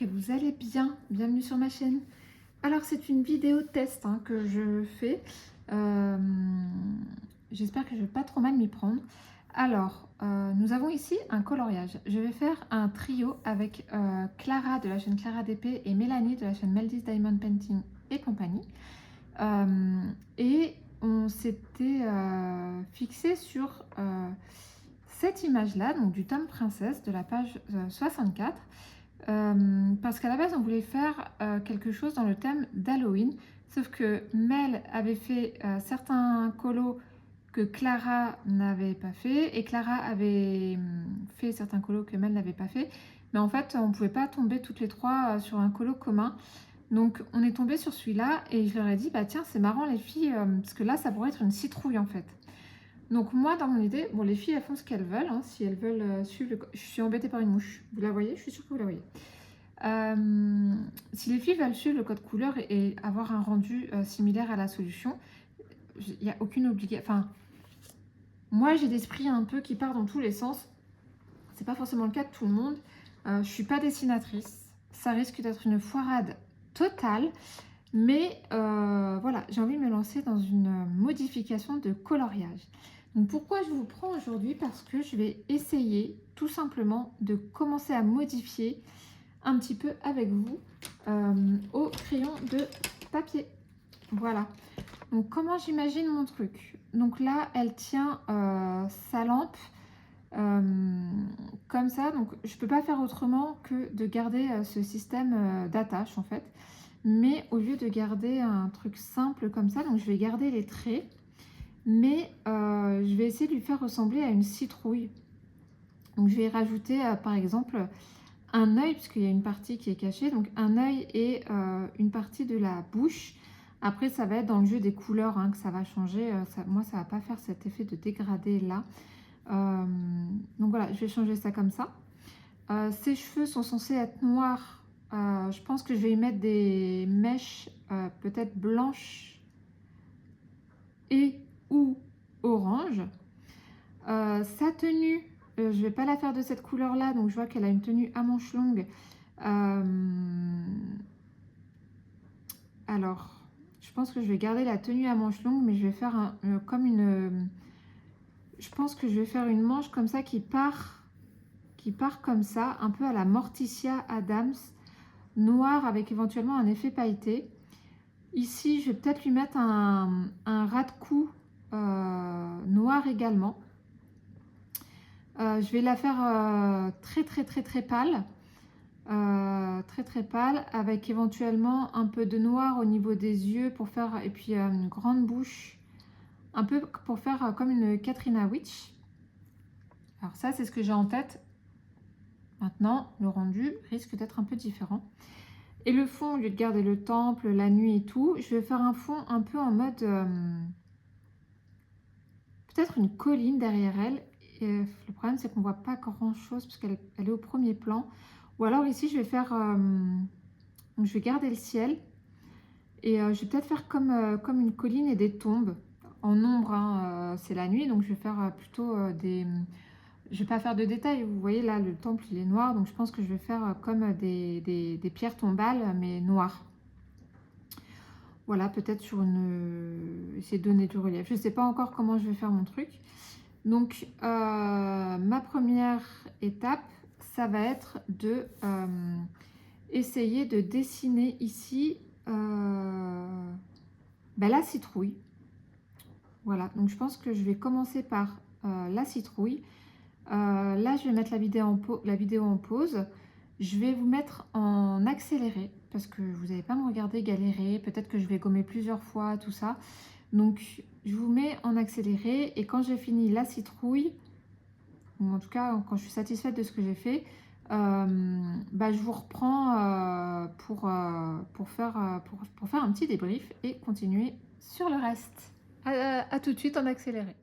que vous allez bien. Bienvenue sur ma chaîne. Alors c'est une vidéo test que je fais. J'espère que je ne vais pas trop mal m'y prendre. Alors, nous avons ici un coloriage. Je vais faire un trio avec Clara de la chaîne Clara DP et Mélanie de la chaîne Meldis Diamond Painting et compagnie. Et on s'était fixé sur cette image-là, donc du tome princesse de la page 64. Parce qu'à la base on voulait faire quelque chose dans le thème d'Halloween, sauf que Mel avait fait certains colos que Clara n'avait pas fait, et Clara avait fait certains colos que Mel n'avait pas fait, mais en fait on ne pouvait pas tomber toutes les trois sur un colo commun. Donc on est tombé sur celui-là et je leur ai dit bah tiens c'est marrant les filles, parce que là ça pourrait être une citrouille en fait. Donc moi dans mon idée, bon les filles elles font ce qu'elles veulent, si elles veulent suivre le... Je suis embêtée par une mouche, vous la voyez? Je suis sûre que vous la voyez. Si les filles veulent suivre le code couleur et avoir un rendu similaire à la solution, il n'y a aucune obligation. Enfin, moi j'ai d'esprit un peu qui part dans tous les sens. C'est pas forcément le cas de tout le monde. Je suis pas dessinatrice. Ça risque d'être une foirade totale. Mais voilà, j'ai envie de me lancer dans une modification de coloriage. Donc pourquoi je vous prends aujourd'hui? Parce que je vais essayer tout simplement de commencer à modifier un petit peu avec vous au crayon de papier. Voilà. Donc comment j'imagine mon truc? Donc là, elle tient sa lampe comme ça. Donc je peux pas faire autrement que de garder ce système d'attache en fait. Mais au lieu de garder un truc simple comme ça, donc je vais garder les traits, mais je vais essayer de lui faire ressembler à une citrouille. Donc je vais rajouter par exemple un œil, puisqu'il y a une partie qui est cachée, donc un œil et une partie de la bouche. Après ça va être dans le jeu des couleurs que ça va changer. Moi ça va pas faire cet effet de dégradé là. Donc voilà, je vais changer ça comme ça. Ses cheveux sont censés être noirs. Je pense que je vais y mettre des mèches peut-être blanches et ou orange. Sa tenue, je vais pas la faire de cette couleur là, donc je vois qu'elle a une tenue à manches longues. Alors je pense que je vais garder la tenue à manches longues, mais je vais faire comme une... Je pense que je vais faire une manche comme ça qui part comme ça, un peu à la Morticia Adams, noir avec éventuellement un effet pailleté. Ici, je vais peut-être lui mettre un ras de cou noir également. Je vais la faire très pâle. Très pâle, avec éventuellement un peu de noir au niveau des yeux pour faire, et puis une grande bouche, un peu pour faire comme une Katrina Witch. Alors ça, c'est ce que j'ai en tête. Maintenant, le rendu risque d'être un peu différent. Et le fond, au lieu de garder le temple, la nuit et tout, je vais faire un fond un peu en mode... peut-être une colline derrière elle. Et, le problème, c'est qu'on ne voit pas grand-chose parce qu'elle est au premier plan. Ou alors ici, je vais faire... donc, je vais garder le ciel. Et je vais peut-être faire comme une colline et des tombes. En ombre, c'est la nuit, donc je vais faire plutôt des... Je ne vais pas faire de détails, vous voyez là le temple il est noir, donc je pense que je vais faire comme des pierres tombales mais noires. Voilà, peut-être sur une... essayer de donner du relief. Je ne sais pas encore comment je vais faire mon truc. Donc ma première étape, ça va être de essayer de dessiner ici la citrouille. Voilà, donc je pense que je vais commencer par la citrouille. Là, je vais mettre la vidéo en pause. Je vais vous mettre en accéléré parce que vous n'allez pas me regarder galérer. Peut-être que je vais gommer plusieurs fois, tout ça. Donc, je vous mets en accéléré et quand j'ai fini la citrouille, ou en tout cas, quand je suis satisfaite de ce que j'ai fait, je vous reprends pour faire un petit débrief et continuer sur le reste. À tout de suite en accéléré.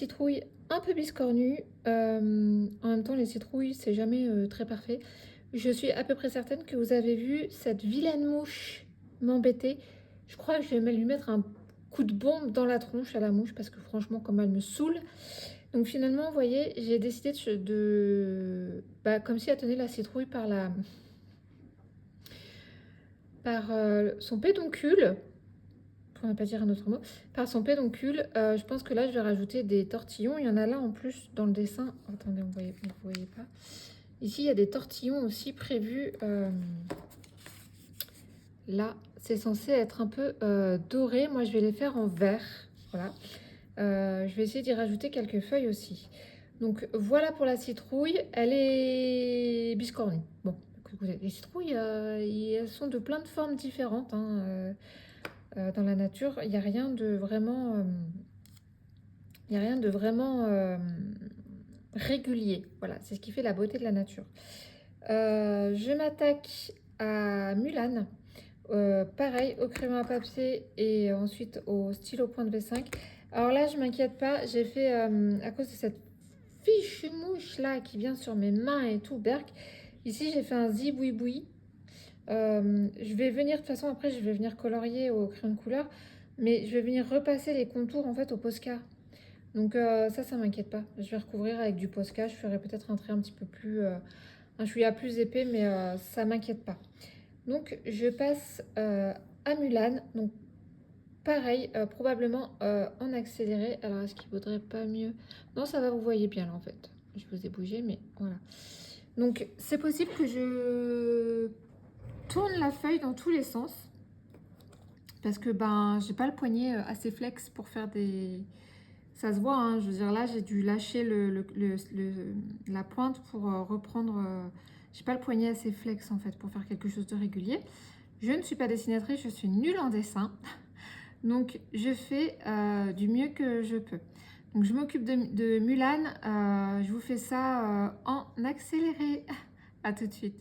citrouille un peu biscornue. En même temps, les citrouilles, c'est jamais très parfait. Je suis à peu près certaine que vous avez vu cette vilaine mouche m'embêter. Je crois que je vais lui mettre un coup de bombe dans la tronche à la mouche parce que franchement, comme elle me saoule. Donc finalement, vous voyez, j'ai décidé comme si elle tenait la citrouille par son pédoncule, pour ne pas dire un autre mot, par son pédoncule. Je pense que là, je vais rajouter des tortillons. Il y en a là en plus dans le dessin. Attendez, vous voyez pas. Ici, il y a des tortillons aussi prévus. Là, c'est censé être un peu doré. Moi, je vais les faire en vert. Voilà. Je vais essayer d'y rajouter quelques feuilles aussi. Donc, voilà pour la citrouille. Elle est biscornue. Bon, écoutez, les citrouilles, elles sont de plein de formes différentes. Hein, dans la nature, il n'y a rien de vraiment... régulier. Voilà, c'est ce qui fait la beauté de la nature. Je m'attaque à Mulan. Pareil, au crayon à papier et ensuite au stylo point de V5. Alors là, je m'inquiète pas. J'ai fait, à cause de cette fichue mouche là qui vient sur mes mains et tout, berk. Ici, j'ai fait un ziboui-boui. Je vais venir, de toute façon, après, je vais venir colorier au crayon de couleur. Mais je vais venir repasser les contours en fait au Posca. Donc ça m'inquiète pas. Je vais recouvrir avec du Posca. Je ferai peut-être un trait un petit peu plus, un chouïa plus épais, mais ça m'inquiète pas. Donc je passe à Mulan. Donc pareil, probablement en accéléré. Alors est-ce qu'il vaudrait pas mieux? Non, ça va, vous voyez bien là en fait. Je vous ai bougé, mais voilà. Donc c'est possible que je tourne la feuille dans tous les sens. Parce que j'ai pas le poignet assez flex pour faire des... Ça se voit, hein, je veux dire, là, j'ai dû lâcher la pointe pour reprendre... j'ai pas le poignet assez flex, en fait, pour faire quelque chose de régulier. Je ne suis pas dessinatrice, je suis nulle en dessin. Donc, je fais du mieux que je peux. Donc, je m'occupe de Mulan. Je vous fais ça en accéléré. À tout de suite.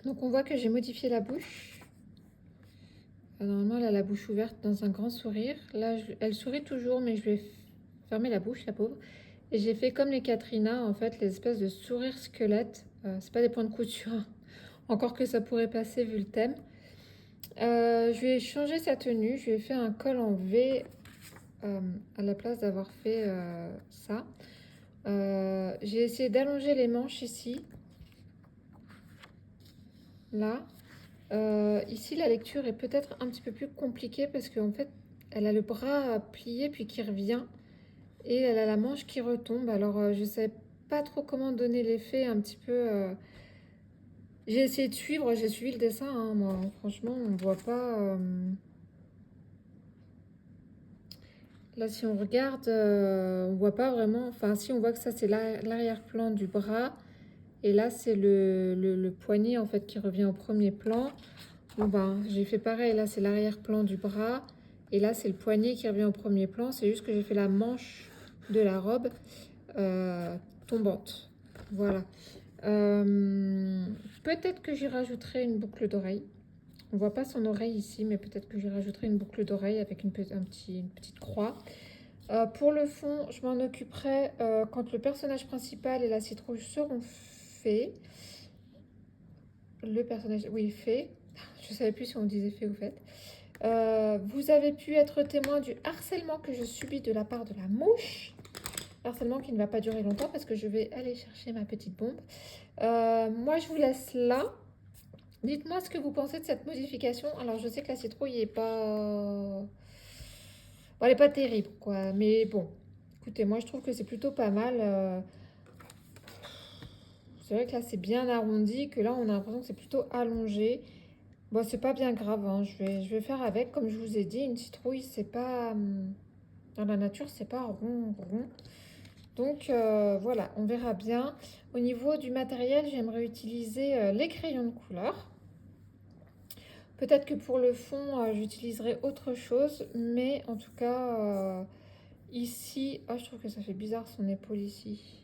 Donc on voit que j'ai modifié la bouche. Normalement, elle a la bouche ouverte dans un grand sourire. Là, elle sourit toujours, mais je vais fermer la bouche, la pauvre. Et j'ai fait comme les Katrina, en fait, les espèces de sourires squelettes. C'est pas des points de couture, hein. Encore que ça pourrait passer vu le thème. Je lui ai changé sa tenue. Je lui ai fait un col en V à la place d'avoir fait ça. J'ai essayé d'allonger les manches ici. Là. Ici, la lecture est peut-être un petit peu plus compliquée parce qu'en fait, elle a le bras plié puis qui revient et elle a la manche qui retombe. Alors, je ne sais pas trop comment donner l'effet un petit peu. J'ai essayé de suivre, j'ai suivi le dessin, hein, moi. Franchement, on ne voit pas. Là, si on regarde, on voit pas vraiment. Enfin, si on voit que ça, c'est l'arrière-plan du bras. Et là, c'est le poignet en fait qui revient au premier plan. Bon ben, j'ai fait pareil, là c'est l'arrière-plan du bras et là c'est le poignet qui revient au premier plan. C'est juste que j'ai fait la manche de la robe tombante. Voilà. Peut-être que j'y rajouterai une boucle d'oreille. On voit pas son oreille ici, mais peut-être que j'y rajouterai une boucle d'oreille avec une petite croix. Pour le fond, je m'en occuperai quand le personnage principal et la citrouille seront faits. Le personnage, oui, fait. Je ne savais plus si on disait fait ou fait. Vous avez pu être témoin du harcèlement que je subis de la part de la mouche. Harcèlement qui ne va pas durer longtemps parce que je vais aller chercher ma petite bombe. Moi, je vous laisse là. Dites-moi ce que vous pensez de cette modification. Alors, je sais que la citrouille n'est pas... Bon, elle n'est pas terrible, quoi. Mais bon, écoutez, moi, je trouve que c'est plutôt pas mal. C'est vrai que là, c'est bien arrondi, que là, on a l'impression que c'est plutôt allongé. Bon, c'est pas bien grave, hein. Je vais faire avec. Comme je vous ai dit, une citrouille, c'est pas... dans la nature, c'est pas rond, rond. Donc, voilà, on verra bien. Au niveau du matériel, j'aimerais utiliser les crayons de couleur. Peut-être que pour le fond, j'utiliserai autre chose. Mais en tout cas, ici... Ah, je trouve que ça fait bizarre son épaule ici.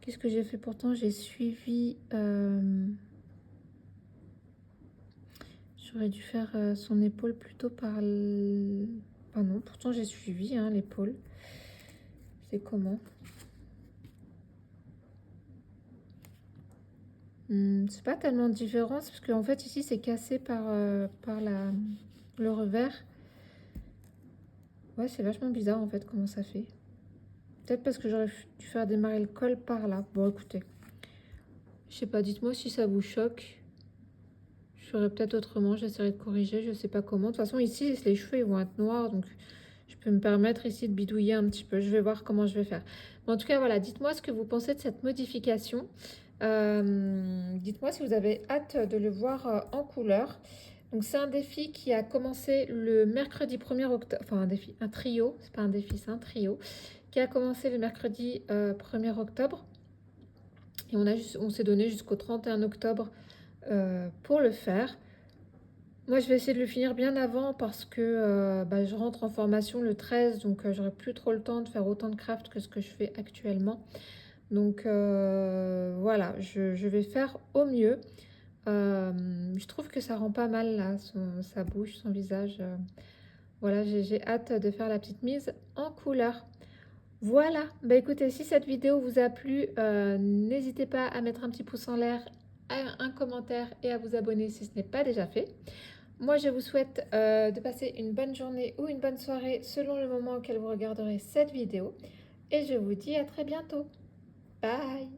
Qu'est-ce que j'ai fait pourtant? J'ai suivi... J'aurais dû faire son épaule plutôt par... Ah non, pourtant j'ai suivi hein, l'épaule. C'est comment? C'est pas tellement différent, parce qu'en fait ici c'est cassé par le revers. Ouais, c'est vachement bizarre en fait comment ça fait. Peut-être parce que j'aurais dû faire démarrer le col par là. Bon, écoutez. Je sais pas, dites-moi si ça vous choque. Je ferais peut-être autrement, j'essaierai de corriger, je sais pas comment. De toute façon, ici, les cheveux ils vont être noirs, donc je peux me permettre ici de bidouiller un petit peu. Je vais voir comment je vais faire. Mais en tout cas, voilà, dites-moi ce que vous pensez de cette modification. Dites-moi si vous avez hâte de le voir en couleur. Donc, c'est un défi qui a commencé le mercredi 1er octobre. Enfin, un défi, un trio. C'est pas un défi, c'est un trio. Qui a commencé le mercredi 1er octobre. Et on s'est donné jusqu'au 31 octobre pour le faire. Moi, je vais essayer de le finir bien avant parce que je rentre en formation le 13, donc j'aurai plus trop le temps de faire autant de craft que ce que je fais actuellement. Donc voilà, je vais faire au mieux. Je trouve que ça rend pas mal là, sa bouche, son visage. Voilà, j'ai hâte de faire la petite mise en couleur. Voilà, bah écoutez, si cette vidéo vous a plu, n'hésitez pas à mettre un petit pouce en l'air, un commentaire et à vous abonner si ce n'est pas déjà fait. Moi, je vous souhaite de passer une bonne journée ou une bonne soirée selon le moment auquel vous regarderez cette vidéo. Et je vous dis à très bientôt. Bye!